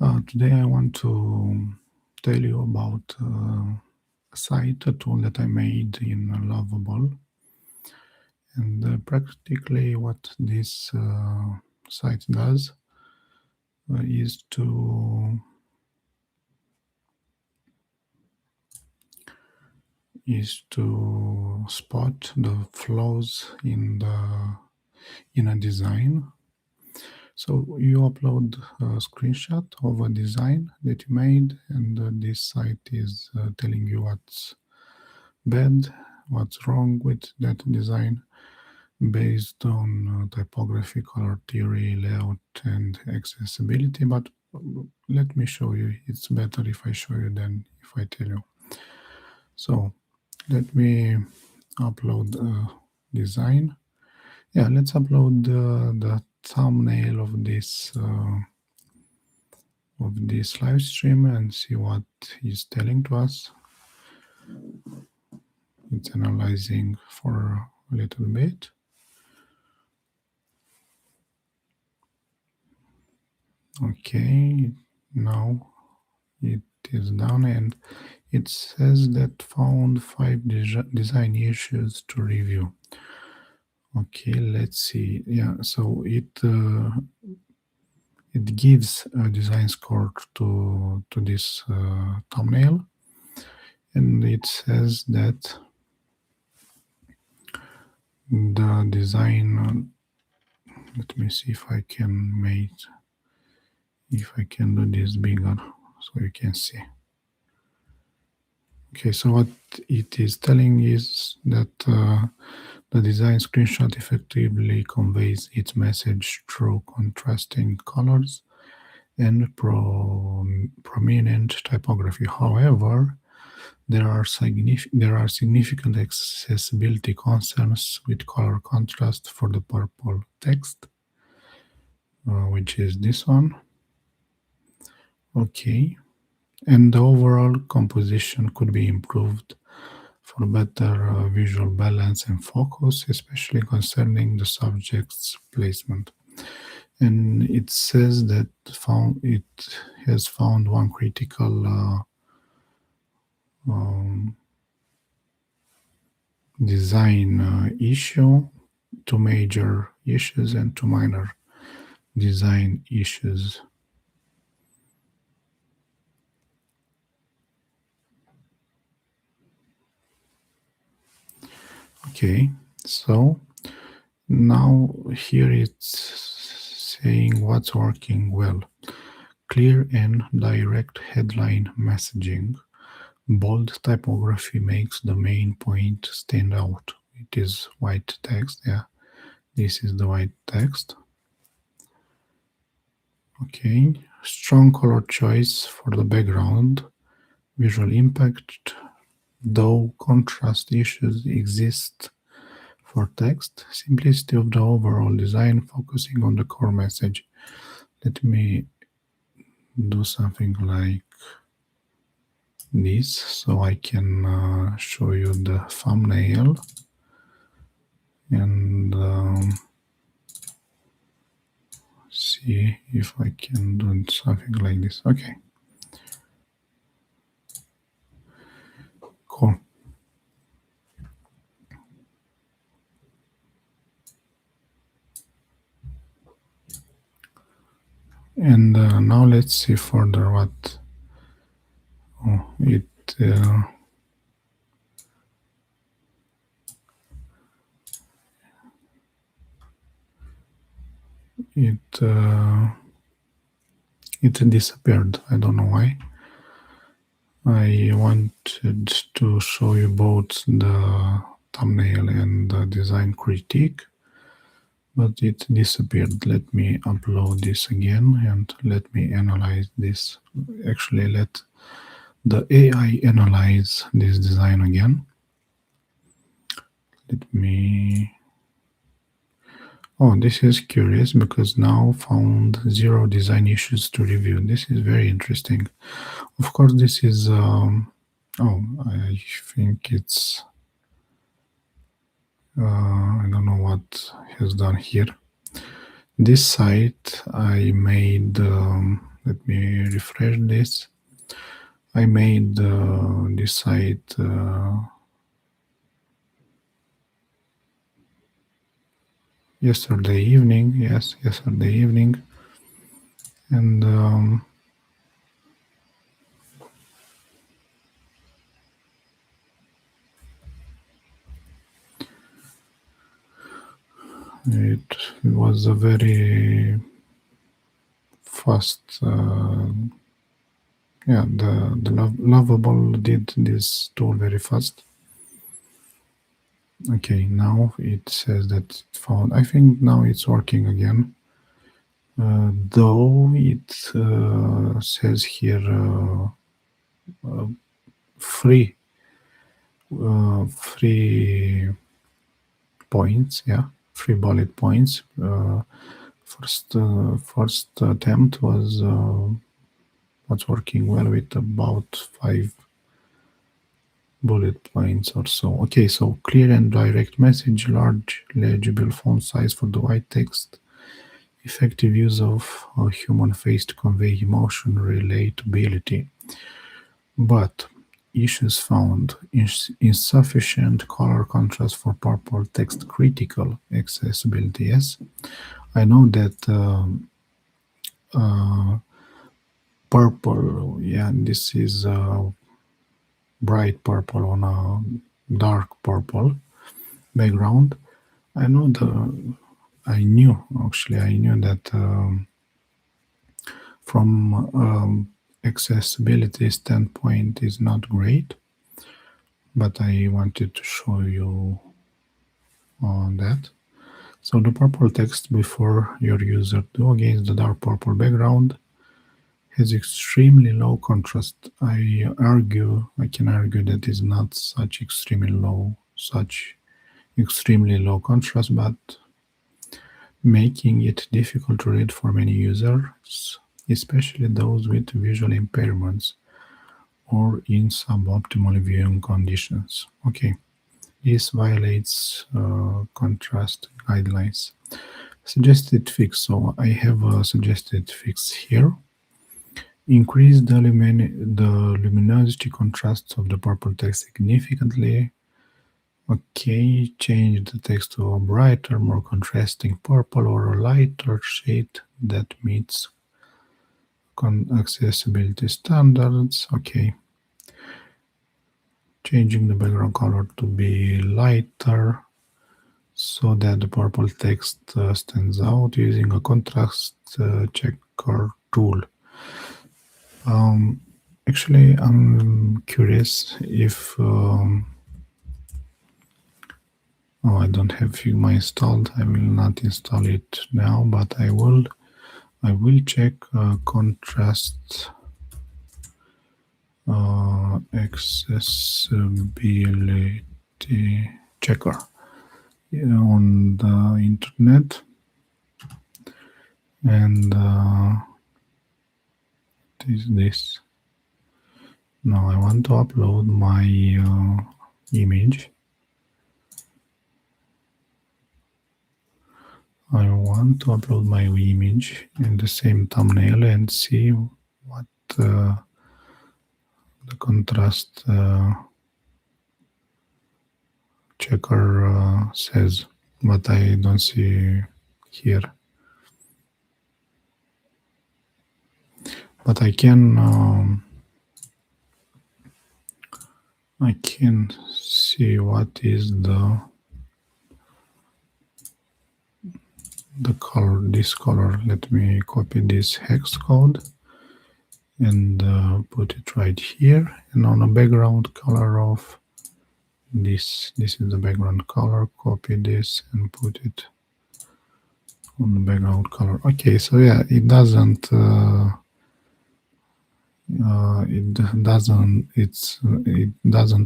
Today I want to tell you about a site, a tool that I made in Lovable. And practically what this site does is to spot the flaws in a design. So you upload a screenshot of a design that you made, and this site is telling you what's bad, what's wrong with that design based on typography, color theory, layout, and accessibility. But let me show you. It's better if I show you than if I tell you. So let me upload a design. Yeah, let's upload the thumbnail of this live stream and see what he's telling to us. It's analyzing for a little bit. Okay, now it is done, and it says that found 5 design issues to review. Okay, let's see. Yeah, so it gives a design score to this thumbnail, and it says that the design. Let me see if I can do this bigger so you can see. Okay, so what it is telling is that the design screenshot effectively conveys its message through contrasting colors and prominent typography. However, there are significant accessibility concerns with color contrast for the purple text, which is this one. Okay, and the overall composition could be improved for better visual balance and focus, especially concerning the subject's placement. And it says that it has found one critical design issue, 2 major issues, and 2 minor design issues. Okay, so now here it's saying what's working well. Clear and direct headline messaging. Bold typography makes the main point stand out. It is white text. Yeah, this is the white text. Okay, strong color choice for the background. Visual impact, though contrast issues exist for text. Simplicity of the overall design, focusing on the core message. Let me do something like this so I can show you the thumbnail, and see if I can do something like this. Okay, cool. And now let's see further what it disappeared. I don't know why. I wanted to show you both the thumbnail and the design critique, but it disappeared. Let me upload this again and let me analyze this. Actually, let the AI analyze this design again. Let me... Oh, this is curious because now found 0 design issues to review. This is very interesting. Of course, this is... I think it's... I don't know what has done here. This site I made let me refresh this. I made this site yesterday evening. Yes, yesterday evening, and it was a very fast. Yeah, the Lovable did this tool very fast. Okay, now it says that it found. I think now it's working again. Though it says here free points. Yeah, free bullet points. First attempt was working well with about 5 bullet points or so. Okay, so clear and direct message, large legible font size for the white text, effective use of a human face to convey emotion, relatability. But issues found: insufficient color contrast for purple text, critical accessibility. Yes, I know that purple, yeah, this is bright purple on a dark purple background. I knew that from accessibility standpoint is not great, but I wanted to show you on that. So the purple text before your user do against the dark purple background has extremely low contrast. I can argue that is not such extremely low contrast, but making it difficult to read for many users, especially those with visual impairments or in suboptimal viewing conditions. Okay, this violates contrast guidelines. Suggested fix. So I have a suggested fix here. Increase the luminosity contrast of the purple text significantly. Okay, change the text to a brighter, more contrasting purple or a lighter shade that meets accessibility standards. Okay. Changing the background color to be lighter so that the purple text stands out using a contrast checker tool. Actually, I'm curious if I don't have Figma installed. I will not install it now, but I will check contrast accessibility checker on the internet, and what is this? Now I want to upload my image. I want to upload my image in the same thumbnail and see what the contrast checker says, but I don't see here. But I can see what is the color, this color. Let me copy this hex code and put it right here, and on a background color of this is the background color. Copy this and put it on the background color. Okay, so yeah, it doesn't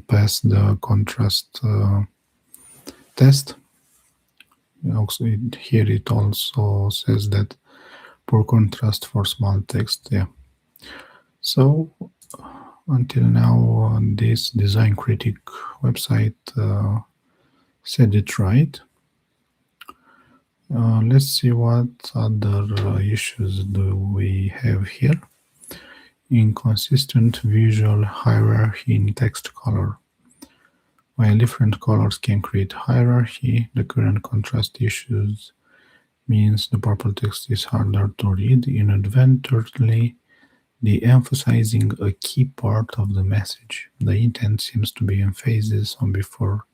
pass the contrast test. Also, here it also says that poor contrast for small text. Yeah. So until now, this Design Critic website said it right. Let's see what other issues do we have here. inconsistent visual hierarchy in text color. While different colors can create hierarchy, the current contrast issues means the purple text is harder to read, inadvertently de-emphasizing a key part of the message. The intent seems to be emphasis on before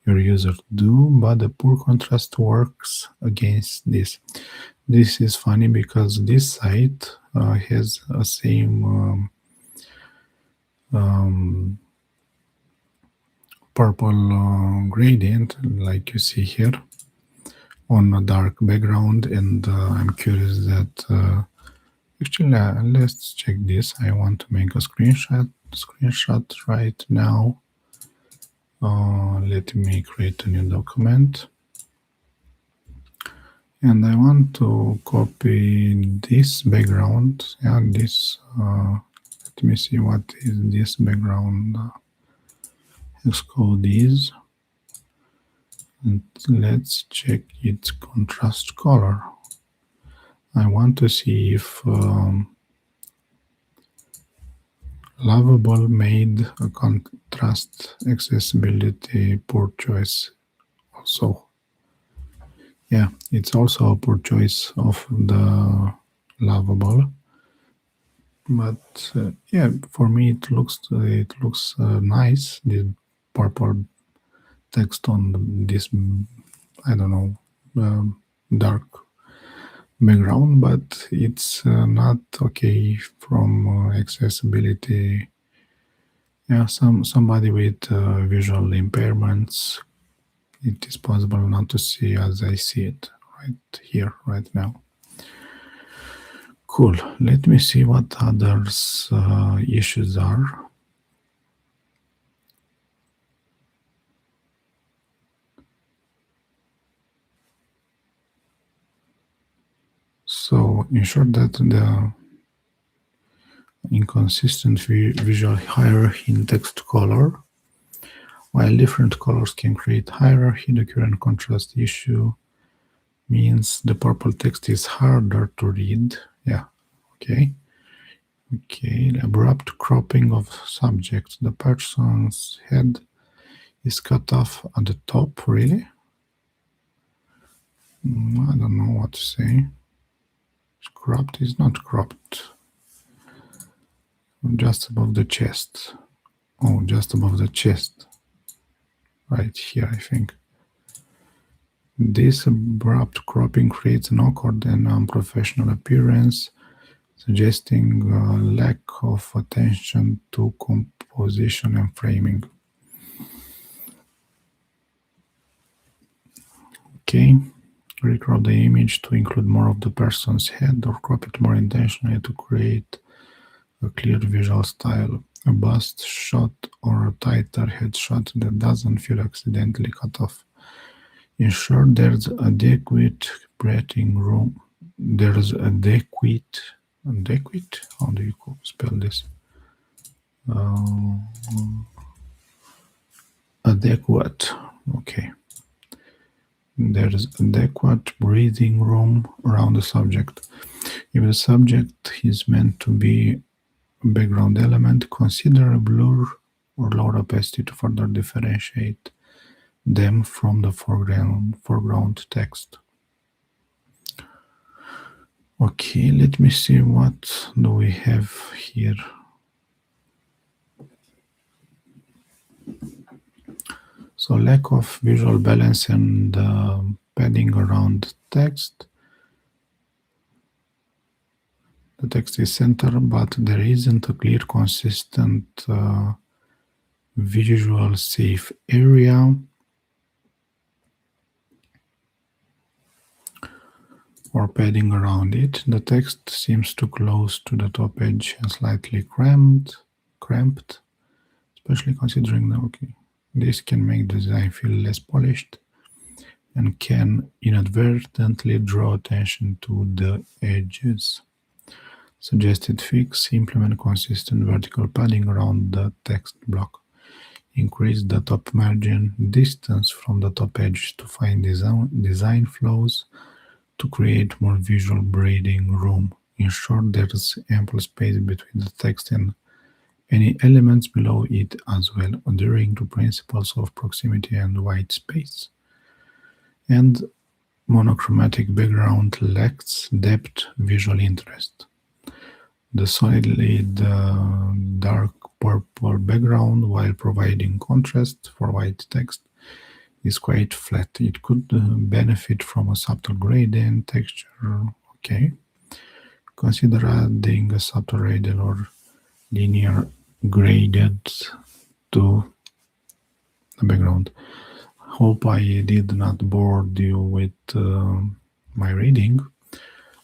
your user do, but the poor contrast works against this. This is funny because this site has a same purple gradient like you see here on a dark background, and I'm curious that actually let's check this. I want to make a screenshot right now. Let me create a new document, and I want to copy this background. And this let me see what is this background Xcode is, and let's check its contrast color. I want to see if Lovable made a contrast accessibility poor choice also. Yeah, it's also a poor choice of the Lovable, but yeah, for me it looks nice. The purple text on this, I don't know, dark background, but it's not okay from accessibility. Yeah, somebody with visual impairments, it is possible not to see as I see it right here, right now. Cool. Let me see what others issues are. So ensure that the inconsistent visual hierarchy in text color. While different colors can create hierarchy, the current contrast issue means the purple text is harder to read. Yeah, okay. Okay, abrupt cropping of subject. The person's head is cut off at the top, really? I don't know what to say. It's cropped is not cropped. Just above the chest. Oh, just above the chest. Right here, I think. This abrupt cropping creates an awkward and unprofessional appearance, suggesting a lack of attention to composition and framing. Okay, recrop the image to include more of the person's head, or crop it more intentionally to create a clear visual style. A bust shot or a tighter headshot that doesn't feel accidentally cut off. Ensure there's adequate breathing room. There's adequate. How do you spell this? Adequate. Okay. There's adequate breathing room around the subject. If the subject is meant to be a background element, consider a blur or lower opacity to further differentiate them from the foreground text. Okay, let me see what do we have here. So lack of visual balance and padding around text. The text is centered, but there isn't a clear, consistent visual safe area. Or padding around it. The text seems too close to the top edge and slightly cramped, especially considering that this can make the design feel less polished and can inadvertently draw attention to the edges. Suggested fix: implement consistent vertical padding around the text block. Increase the top margin distance from the top edge to find design flows to create more visual breathing room. ensure there's ample space between the text and any elements below it as well, adhering to principles of proximity and white space. And monochromatic background lacks depth visual interest. The solid dark purple background, while providing contrast for white text, is quite flat. It could benefit from a subtle gradient texture. Okay. Consider adding a subtle radial or linear gradient to the background. Hope I did not bore you with my reading.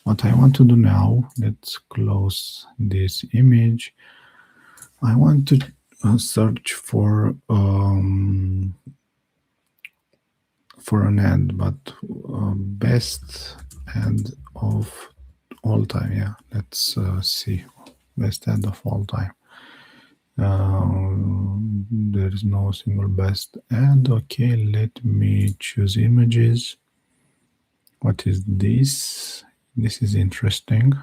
What I want to do now, let's close this image. I want to search for an ad, but best ad of all time. Yeah, let's see. Best ad of all time. There is no single best ad. Okay, let me choose images. What is this? This is interesting.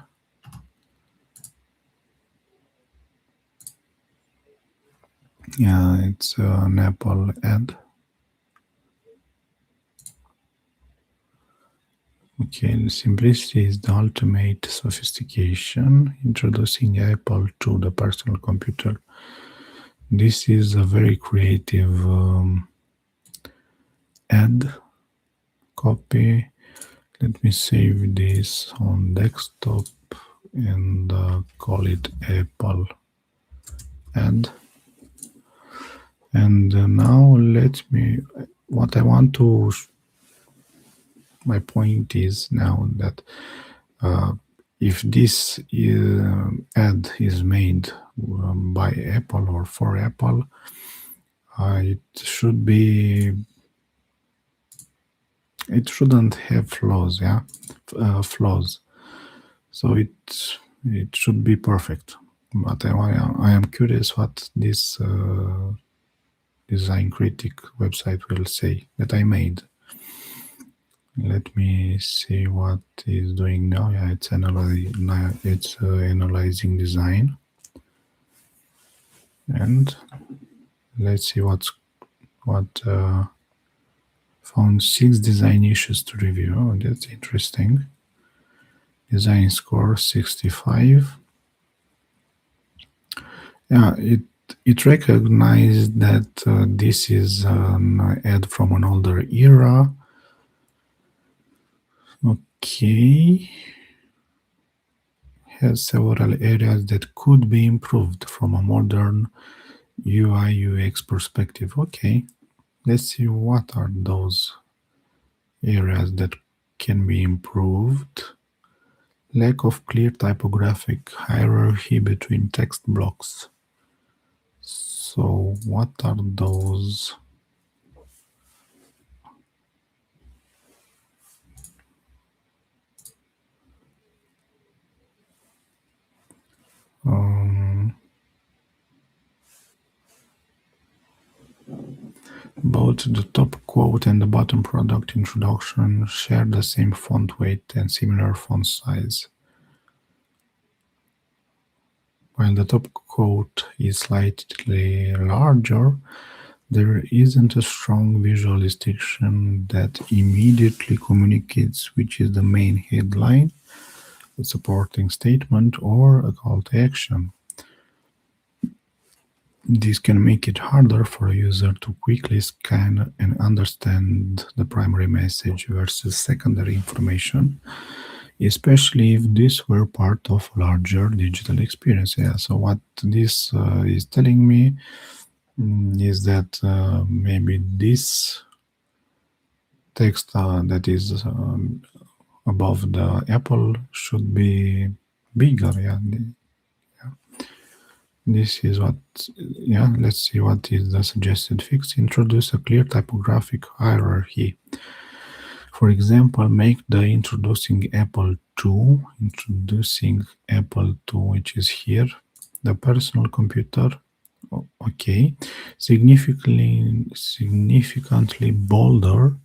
Yeah, it's an Apple ad. Okay, simplicity is the ultimate sophistication, introducing Apple to the personal computer. This is a very creative ad. Copy. Let me save this on desktop and call it Apple ad. And now what I want to, my point is now that if this ad is made by Apple or for Apple, it shouldn't have flaws, yeah, flaws. So it should be perfect. But I am curious what this design critic website will say that I made. Let me see what it's doing now. Yeah, it's analyzing design, and let's see what found 6 design issues to review. Oh, that's interesting. Design score 65. Yeah, it recognized that this is an ad from an older era. Okay. Has several areas that could be improved from a modern UI UX perspective. Okay. Let's see what are those areas that can be improved. Lack of clear typographic hierarchy between text blocks. So what are those? Both the top quote and the bottom product introduction share the same font weight and similar font size. While the top quote is slightly larger, there isn't a strong visual distinction that immediately communicates which is the main headline, a supporting statement, or a call to action. This can make it harder for a user to quickly scan and understand the primary message versus secondary information, especially if this were part of a larger digital experience. Yeah, so what this is telling me is that maybe this text that is above the Apple should be bigger. Yeah. This is what, yeah, let's see what is the suggested fix. Introduce a clear typographic hierarchy. For example, make the introducing Apple II, which is here, the personal computer, okay, significantly bolder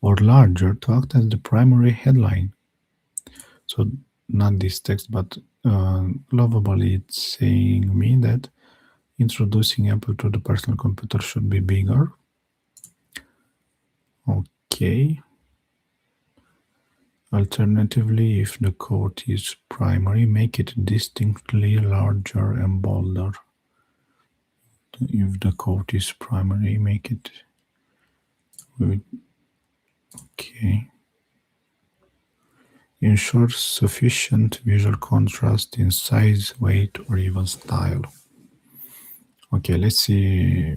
or larger to act as the primary headline. So not this text, but Lovable, it's saying me that introducing Apple to the personal computer should be bigger. Okay. Alternatively, if the code is primary, make it distinctly larger and bolder. If the code is primary, make it with, okay. Ensure sufficient visual contrast in size, weight, or even style. Okay, let's see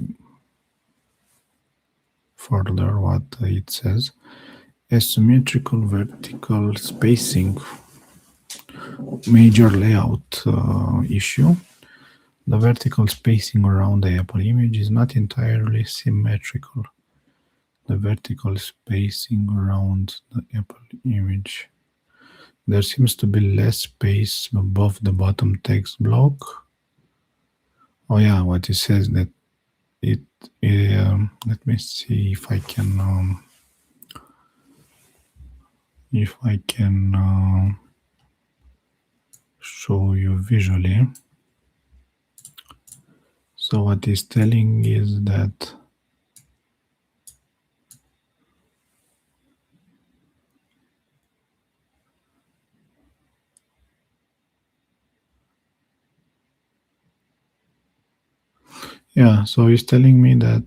further what it says. Asymmetrical vertical spacing, major layout issue. The vertical spacing around the Apple image is not entirely symmetrical. The vertical spacing around the Apple image. There seems to be less space above the bottom text block. Oh yeah, what it says that it, let me see if I can show you visually. So what it's telling is that yeah, so it's telling me that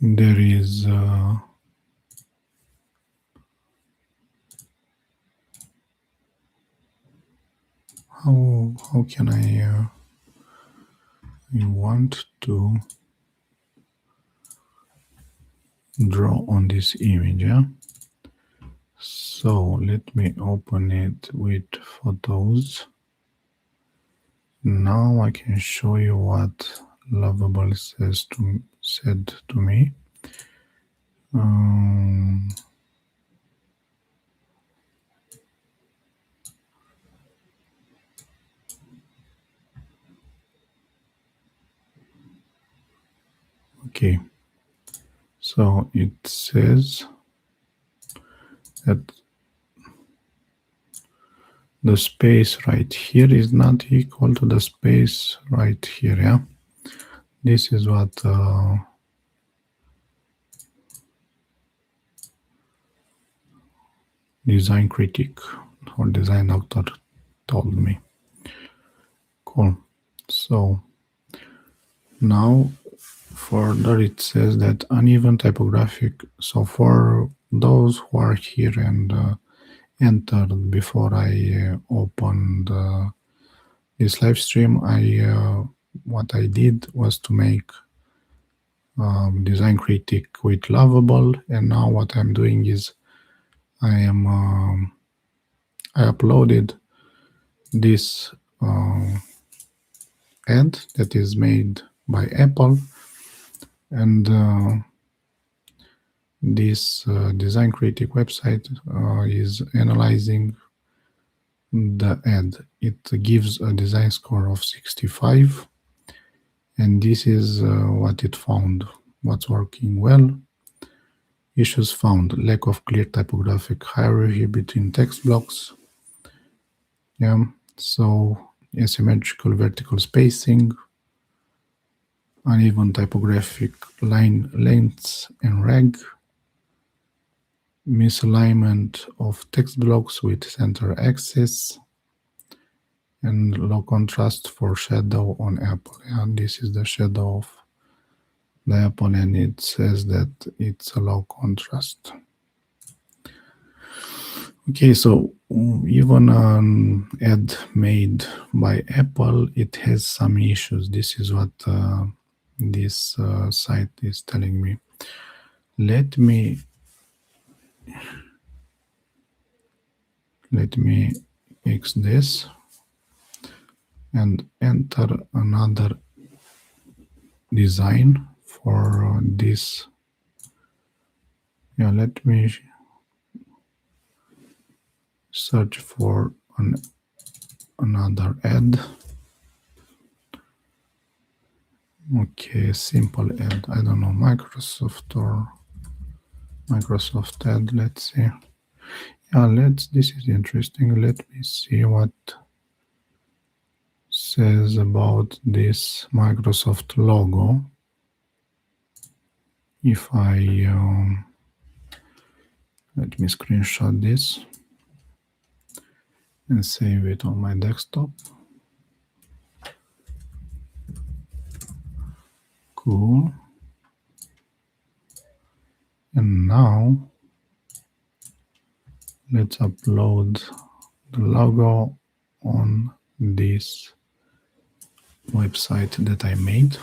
there is how can I want to draw on this image, yeah? So let me open it with Photos. Now I can show you what Lovable said to me. Okay, so it says that the space right here is not equal to the space right here, yeah? This is what design critic or design doctor told me. Cool. So now further it says that uneven typographic. So for those who are here and entered before I opened this live stream, what I did was to make design critic with Lovable, and now what I'm doing is I uploaded this ad that is made by Apple, and this design critic website is analyzing the ad. It gives a design score of 65, and this is what it found. What's working well? Issues found: lack of clear typographic hierarchy between text blocks. Yeah, so asymmetrical vertical spacing, uneven typographic line lengths and reg, misalignment of text blocks with center axis, and low contrast for shadow on Apple. And this is the shadow of the Apple, and it says that it's a low contrast. Okay, so even an ad made by Apple, it has some issues. This is what this site is telling me. Let me fix this and enter another design for this. Yeah, let me search for another ad. Okay, simple ad. I don't know, Microsoft or Microsoft ad. Let's see. This is interesting. Let me see what says about this Microsoft logo. If I let me screenshot this and save it on my desktop. Cool. And now let's upload the logo on this website that I made.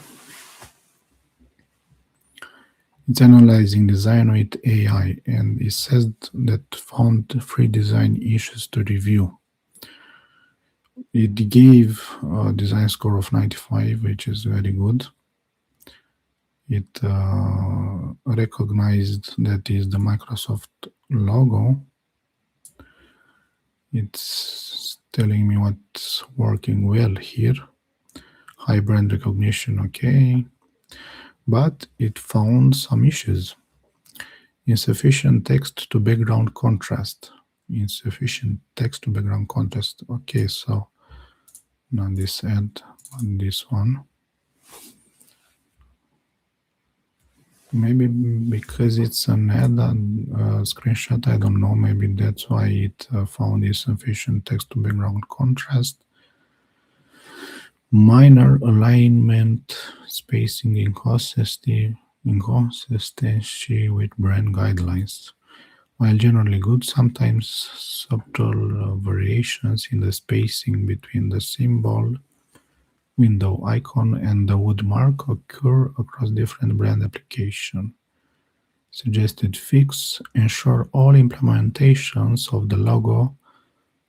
It's analyzing design with AI, and it says that found 3 design issues to review. It gave a design score of 95, which is very good. It recognized that is the Microsoft logo. It's telling me what's working well here. High brand recognition, okay. But it found some issues. Insufficient text to background contrast. Insufficient text to background contrast. Okay, so now this ad on this one. Maybe because it's an ad screenshot, I don't know. Maybe that's why it found insufficient text to background contrast. Minor alignment, spacing inconsistency with brand guidelines. While generally good, sometimes subtle variations in the spacing between the symbol, window icon, and the woodmark occur across different brand applications. Suggested fix: ensure all implementations of the logo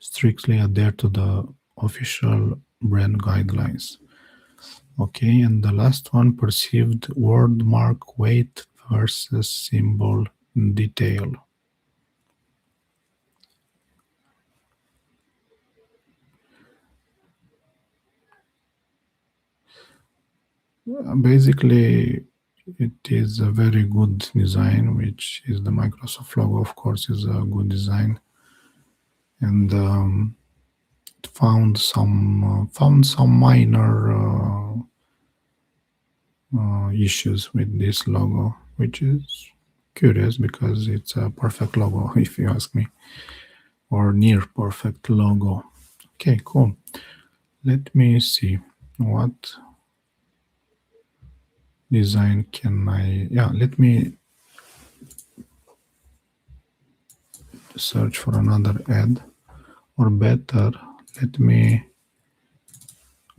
strictly adhere to the official brand guidelines. Okay, and the last one, perceived word mark weight versus symbol detail. Basically, it is a very good design, which is the Microsoft logo, of course, is a good design. And found some minor issues with this logo, which is curious because it's a perfect logo, if you ask me, or near perfect logo. Okay, cool. Let me see what design can I, let me search for another ad, or better, let me,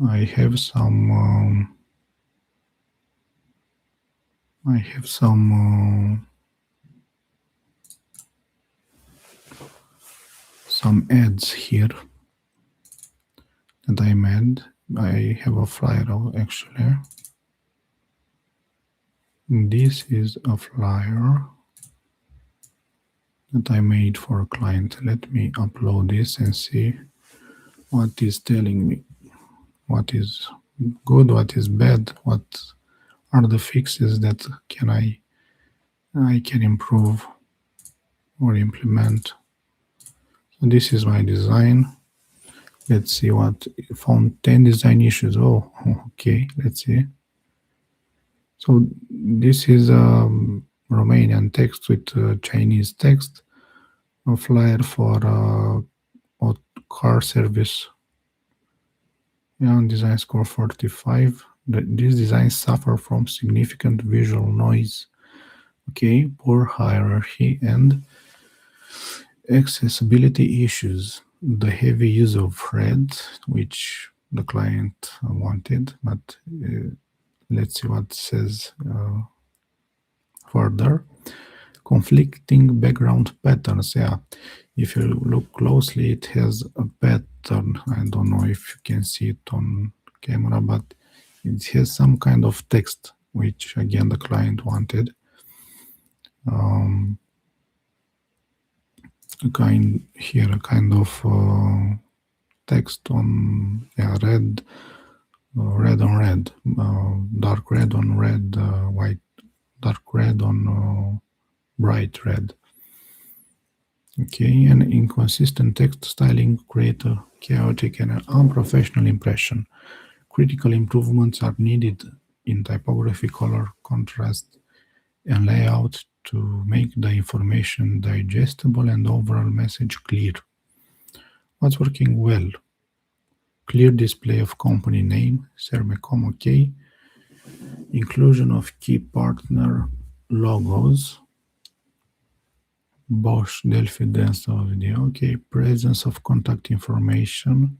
I have some ads here that I made. I have a flyer actually. This is a flyer that I made for a client. Let me upload this and see what is telling me. What is good, what is bad, what are the fixes that I can improve or implement. So this is my design. Let's see what found 10 design issues. Oh, okay, let's see. So this is Romanian text with Chinese text, a flyer for a car service. Design score 45. These designs suffer from significant visual noise, okay, poor hierarchy, and accessibility issues. The heavy use of red, which the client wanted, but let's see what it says further. Conflicting background patterns. Yeah, if you look closely, it has a pattern. I don't know if you can see it on camera, but it has some kind of text, which again the client wanted. A kind of text on red, red on red, dark red on red, white, dark red on bright red. Okay, and inconsistent text styling create a chaotic and unprofessional impression. Critical improvements are needed in typography, color, contrast, and layout to make the information digestible and overall message clear. What's working well? Clear display of company name, Sermecom OK, inclusion of key partner logos, Bosch, Delphi, Denso video, OK, presence of contact information.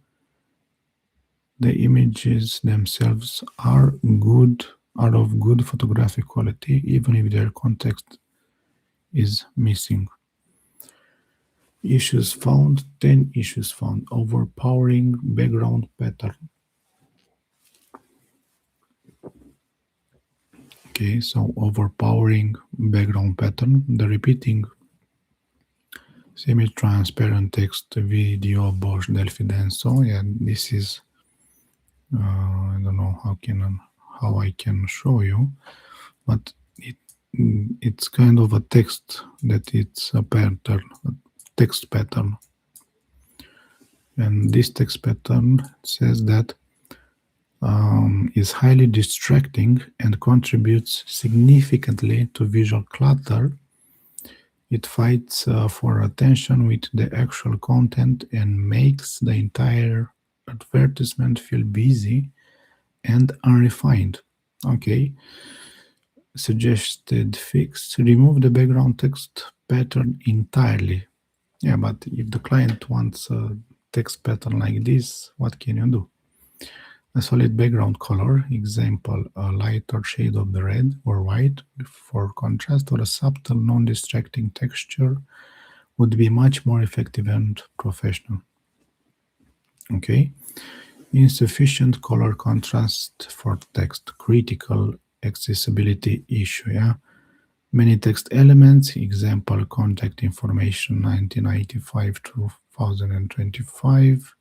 The images themselves are good, are of good photographic quality, even if their context is missing. Issues found, 10 issues found. Overpowering background pattern. Okay, so overpowering background pattern, the repeating semi-transparent text, video, Bosch, Delphi, Denso. Yeah, this is, I don't know how I can show you, but it's kind of a text that it's a pattern, a text pattern. And this text pattern says that is highly distracting and contributes significantly to visual clutter. It fights for attention with the actual content and makes the entire advertisement feel busy and unrefined. Okay, suggested fix, remove the background text pattern entirely. Yeah, but if the client wants a text pattern like this, what can you do? A solid background color, example, a lighter shade of the red or white for contrast, or a subtle non-distracting texture would be much more effective and professional. Okay, insufficient color contrast for text, critical accessibility issue. Yeah, many text elements, example, contact information 1995 to 2025,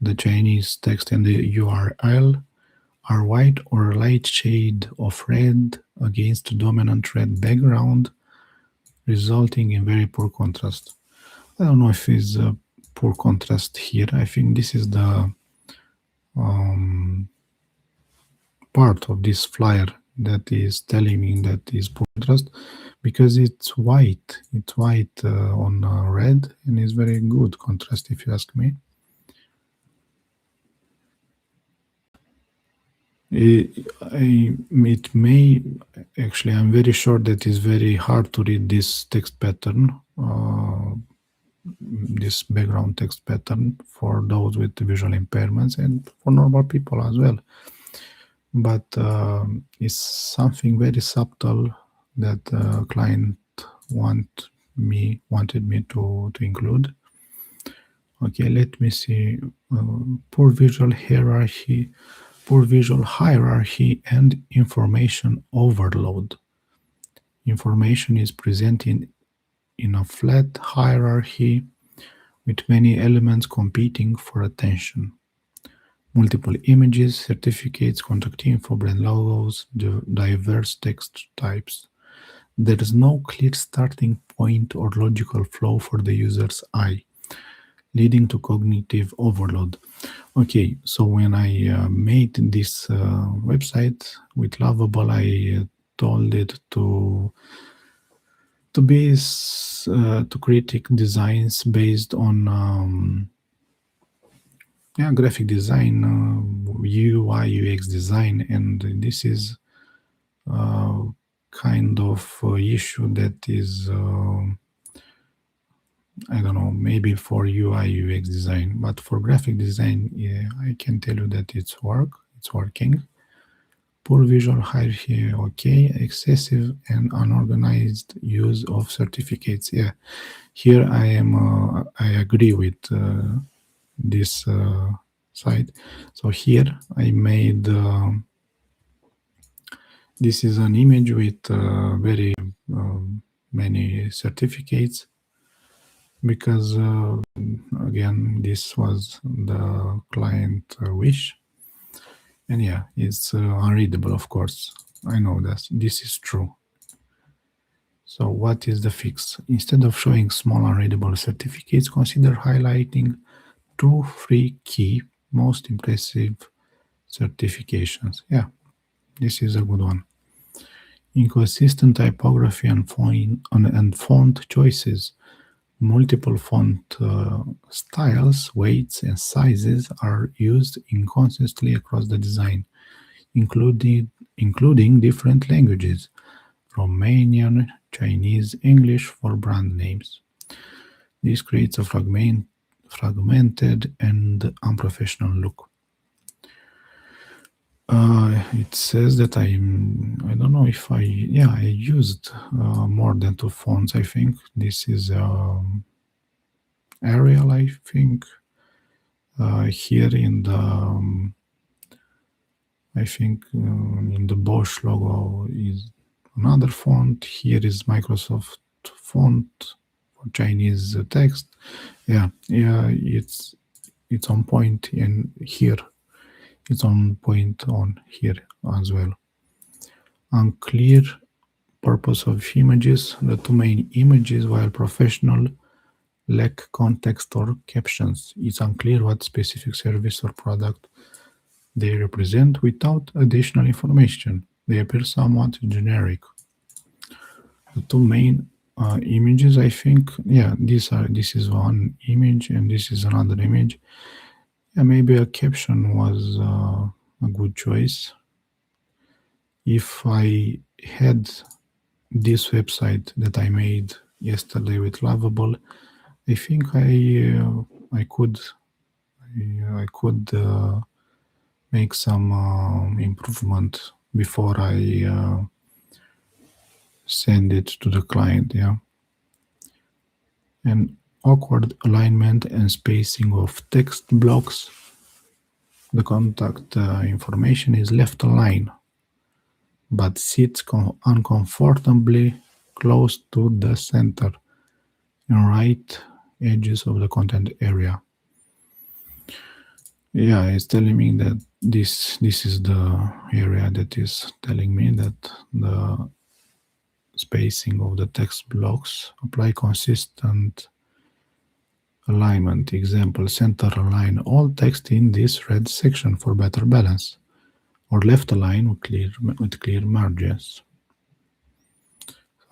the Chinese text and the URL are white or a light shade of red against a dominant red background, resulting in very poor contrast. I don't know if it's a poor contrast here. I think this is the part of this flyer that is telling me that is poor contrast, because it's white. It's white on red, and it's very good contrast if you ask me. It may actually, I'm very sure that it's very hard to read this text pattern, this background text pattern for those with visual impairments and for normal people as well. But it's something very subtle that the client wanted me to include. Okay, let me see. Poor visual hierarchy, and information overload. Information is presented in a flat hierarchy with many elements competing for attention. Multiple images, certificates, contact info, brand logos, diverse text types. There is no clear starting point or logical flow for the user's eye, leading to cognitive overload. Okay, so when I made this website with Lovable, I told it to critique designs based on graphic design, UI UX design, and this is kind of issue that is I don't know, maybe for UI UX design, but for graphic design, yeah, I can tell you that it's working. Poor visual hierarchy, okay. Excessive and unorganized use of certificates. Yeah, here I agree with this site. So here I made this is an image with very many certificates, because again, this was the client wish. And yeah, it's unreadable, of course. I know that this is true. So what is the fix? Instead of showing small unreadable certificates, consider highlighting 2 free key most impressive certifications. Yeah, this is a good one. Inconsistent typography and font choices. Multiple font styles, weights, and sizes are used inconsistently across the design, including different languages, Romanian, Chinese, English for brand names. This creates a fragmented and unprofessional look. It says that I don't know if I used more than 2 fonts. I think this is Arial. I think here in the I think in the Bosch logo is another font. Here is Microsoft font for Chinese text. Yeah, it's on point, and here it's on point on here as well. Unclear purpose of images. The 2 main images, while professional, lack context or captions. It's unclear what specific service or product they represent without additional information. They appear somewhat generic. The 2 main images, I think, yeah, this is one image and this is another image. Yeah, maybe a caption was a good choice. If I had this website that I made yesterday with Lovable, I think I could make some improvement before I send it to the client. Yeah, and awkward alignment and spacing of text blocks. The contact information is left aligned, but sits uncomfortably close to the center and right edges of the content area. Yeah, it's telling me that this is the area that is telling me that the spacing of the text blocks. Apply consistent alignment. Example, center align all text in this red section for better balance, or left align with clear margins.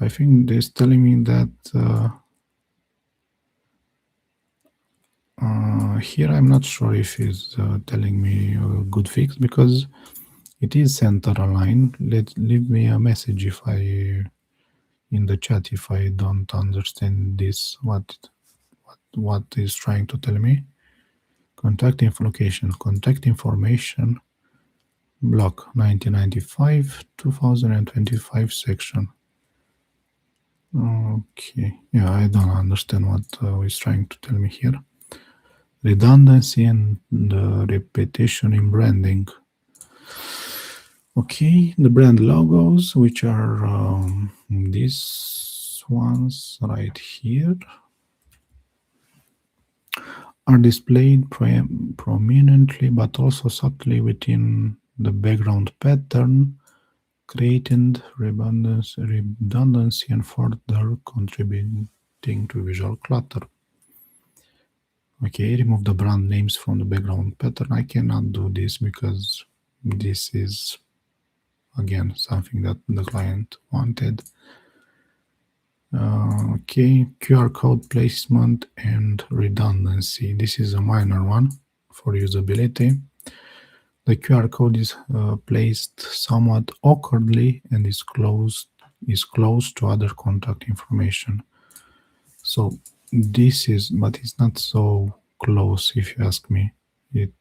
I think this is telling me that here I'm not sure if it's telling me a good fix, because it is center aligned. Leave me a message if I in the chat if I don't understand this. What is trying to tell me? Contact information block 1995 2025 section. Okay, yeah, I don't understand what he's trying to tell me here. Redundancy and the repetition in branding. Okay, the brand logos, which are these ones right here, are displayed prominently but also subtly within the background pattern, creating redundancy and further contributing to visual clutter. Okay, remove the brand names from the background pattern. I cannot do this because this is again something that the client wanted. Okay, QR code placement and redundancy. This is a minor one for usability. The QR code is placed somewhat awkwardly and is close to other contact information. So this is, but it's not so close if you ask me. It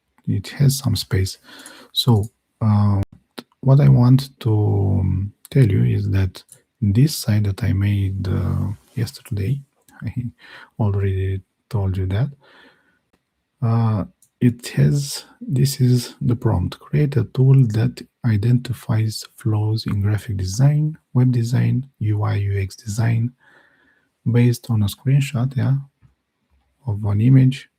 has some space. So what I want to tell you is that this site that I made yesterday, I already told you that, it has, this is the prompt: create a tool that identifies flows in graphic design, web design, UI UX design based on a screenshot, yeah, of an image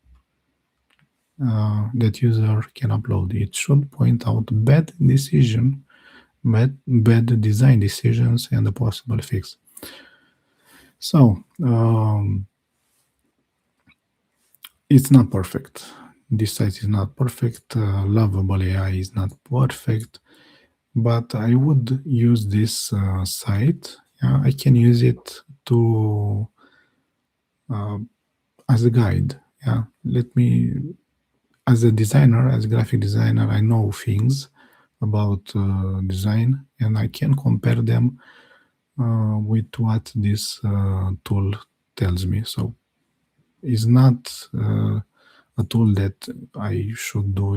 that user can upload. It should point out bad design decisions and the possible fix. So it's not perfect. This site is not perfect. Lovable AI is not perfect, but I would use this site. I can use it to as a guide. Let me, as a designer, as a graphic designer, I know things about design, and I can compare them with what this tool tells me. So it's not a tool that I should do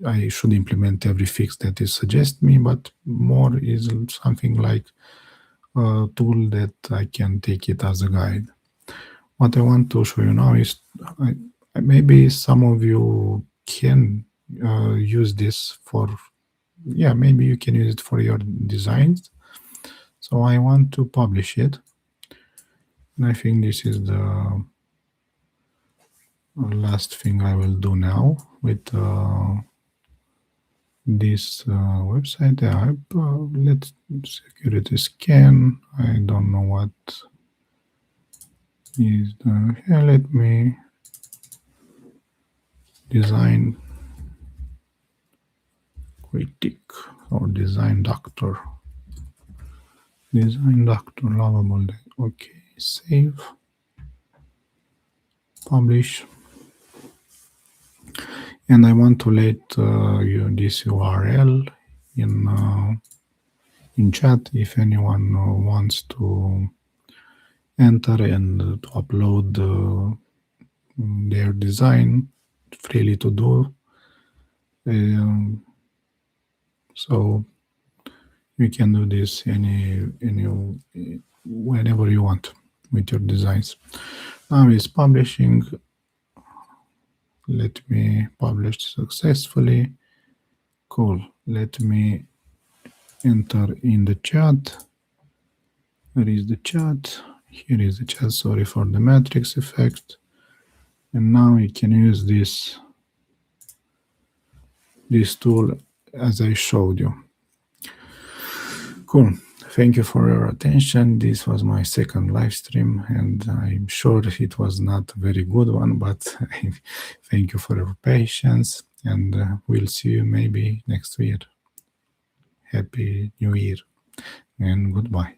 I should implement every fix that is suggest me, but more is something like a tool that I can take it as a guide. What I want to show you now is maybe some of you can use this for, maybe you can use it for your designs. So I want to publish it. And I think this is the last thing I will do now with this website. Let's security scan. I don't know what is the, here. Let me design critic or design doctor. Design doctor lovable. Okay, save, publish, and I want to let this URL in chat if anyone wants to enter and to upload their design, freely to do. So you can do this whenever you want with your designs. Now it's publishing. Let me publish successfully. Cool. Let me enter in the chat. Where is the chat? Here is the chat. Sorry for the matrix effect. And now you can use this tool as I showed you. Cool. Thank you for your attention. This was my second live stream, and I'm sure it was not a very good one, but thank you for your patience, and we'll see you maybe next year. Happy New Year, and goodbye.